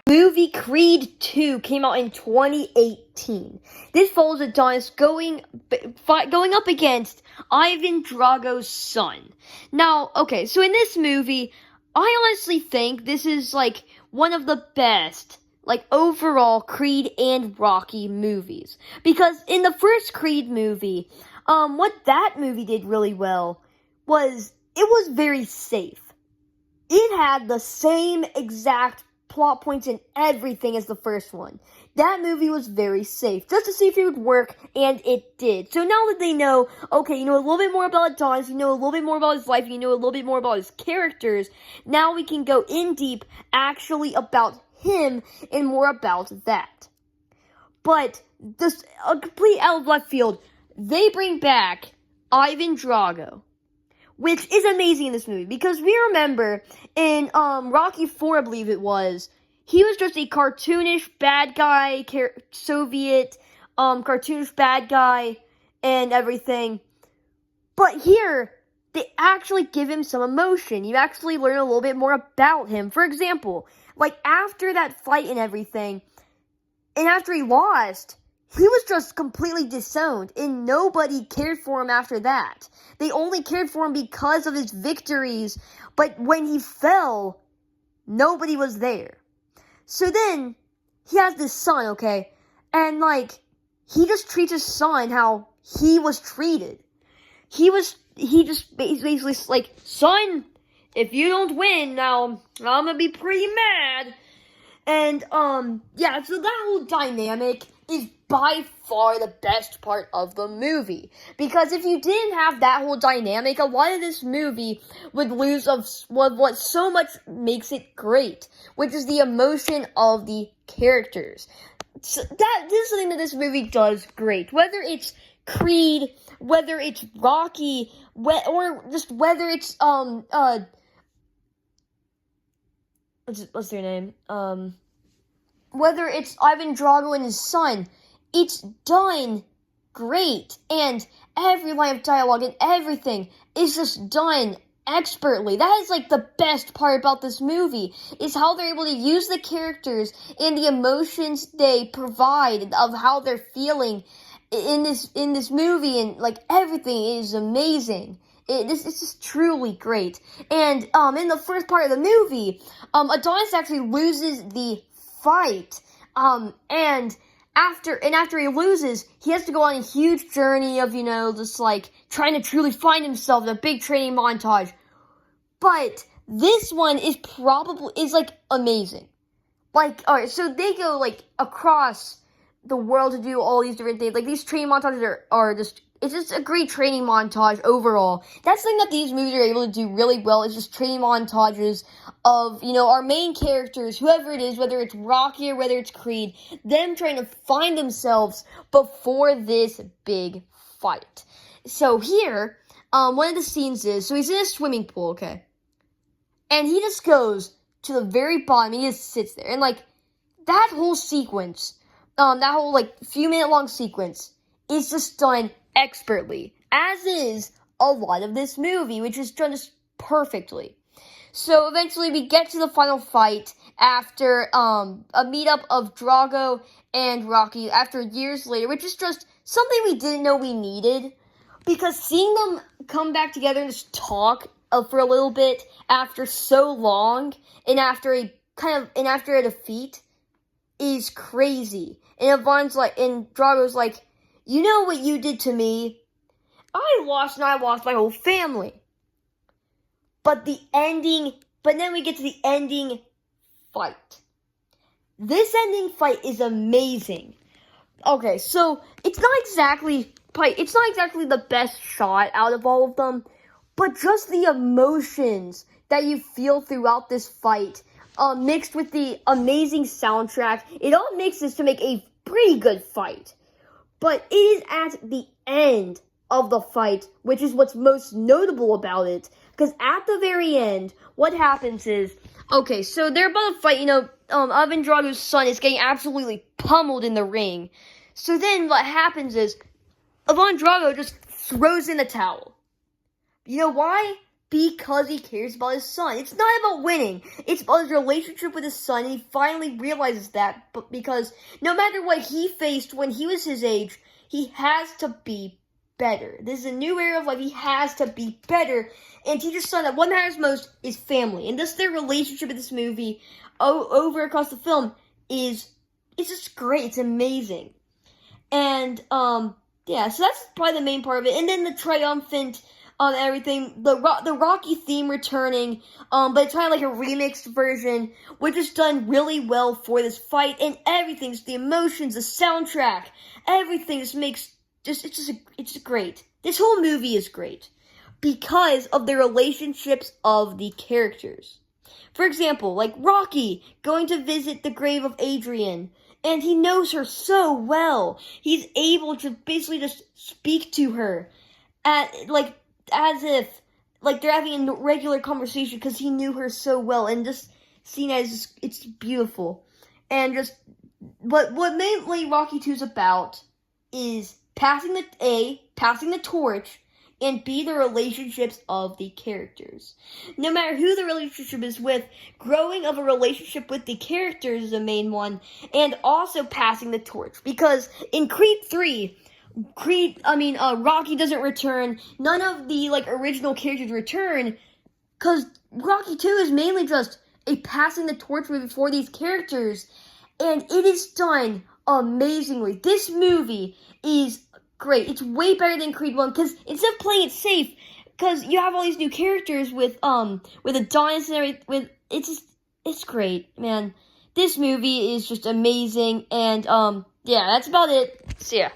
Movie Creed 2 came out in 2018. This follows Adonis going up against Ivan Drago's son. Now, okay, so in this movie, I honestly think this is like one of the best, like overall Creed and Rocky movies. Because in the first Creed movie, what that movie did really well was it was very safe. It had the same exact plot points and everything as the first one. That movie was very safe, just to see if it would work, and it did. So now that they know, okay, you know a little bit more about Adonis, you know a little bit more about his life, you know a little bit more about his characters, now we can go in deep actually about him and more about that. But, just a complete out of left field, they bring back Ivan Drago, which is amazing in this movie, because we remember in Rocky 4, I believe it was, he was just a cartoonish bad guy, Soviet cartoonish bad guy and everything. But here, they actually give him some emotion. You actually learn a little bit more about him. For example, like after that fight and everything, and after he lost, he was just completely disowned, and nobody cared for him after that. They only cared for him because of his victories, but when he fell, nobody was there. So then, he has this son, okay, and like, he just treats his son how he was treated. He just basically like, son, if you don't win, now, I'm gonna be pretty mad. And, yeah, so that whole dynamic is by far the best part of the movie. Because if you didn't have that whole dynamic, a lot of this movie would lose of what so much makes it great, which is the emotion of the characters. So this is something that this movie does great. Whether it's Creed, whether it's Rocky, or just whether it's, what's their name? Whether it's Ivan Drago and his son, it's done great. And every line of dialogue and everything is just done expertly. That is like the best part about this movie, is how they're able to use the characters and the emotions they provide of how they're feeling in this movie, and like everything is amazing. This is just truly great. And in the first part of the movie, Adonis actually loses the fight. And after he loses, he has to go on a huge journey of, just like trying to truly find himself in a big training montage. But this one is like amazing. Like, alright, so they go like across the world to do all these different things. Like, these training montages are just, it's just a great training montage overall. That's something that these movies are able to do really well, is just training montages of, our main characters, whoever it is, whether it's Rocky or whether it's Creed, them trying to find themselves before this big fight. So here, one of the scenes is, so he's in a swimming pool, okay? And he just goes to the very bottom, and he just sits there. And, like, that whole sequence, that whole, like, few-minute-long sequence is just done expertly, as is a lot of this movie, which is done just perfectly. So eventually we get to the final fight after a meetup of Drago and Rocky after years later, which is just something we didn't know we needed, because seeing them come back together and just talk for a little bit after so long, and after a defeat, is crazy. And Drago's like, you know what you did to me? I lost my whole family. But then we get to the ending fight. This ending fight is amazing. Okay, so it's not exactly the best shot out of all of them, but just the emotions that you feel throughout this fight, mixed with the amazing soundtrack, it all mixes to make a pretty good fight. But it is at the end of the fight, which is what's most notable about it, because at the very end, what happens is, okay, so they're about to fight, Ivan Drago's son is getting absolutely pummeled in the ring. So then what happens is, Ivan Drago just throws in the towel. You know why? because he cares about his son. It's not about winning. It's about his relationship with his son, and he finally realizes that, but because no matter what he faced when he was his age, he has to be better. This is a new era of life. He has to be better and teach his son that what matters most is family. And this their relationship in this movie over across the film is it's just great. It's amazing. And yeah, so that's probably the main part of it. And then the triumphant everything, the Rocky theme returning, but it's kind of like a remixed version, which is done really well for this fight, and everything, just the emotions, the soundtrack, everything just makes it's great. This whole movie is great because of the relationships of the characters. For example, like Rocky going to visit the grave of Adrian, and he knows her so well. He's able to basically just speak to her as if like they're having a regular conversation because he knew her so well, and just seeing it as it's beautiful. And just what mainly Rocky 2 is about is passing the torch, and B, the relationships of the characters. No matter who the relationship is with, growing of a relationship with the characters is the main one, and also passing the torch. Because in Creed 3, Rocky doesn't return. None of the original characters return, because Rocky 2 is mainly just a passing the torch movie for these characters, and it is done amazingly. This movie is great. It's way better than Creed 1, because instead of playing it safe, because you have all these new characters with Adonis and everything, it's great, man. This movie is just amazing, and yeah, that's about it. See ya.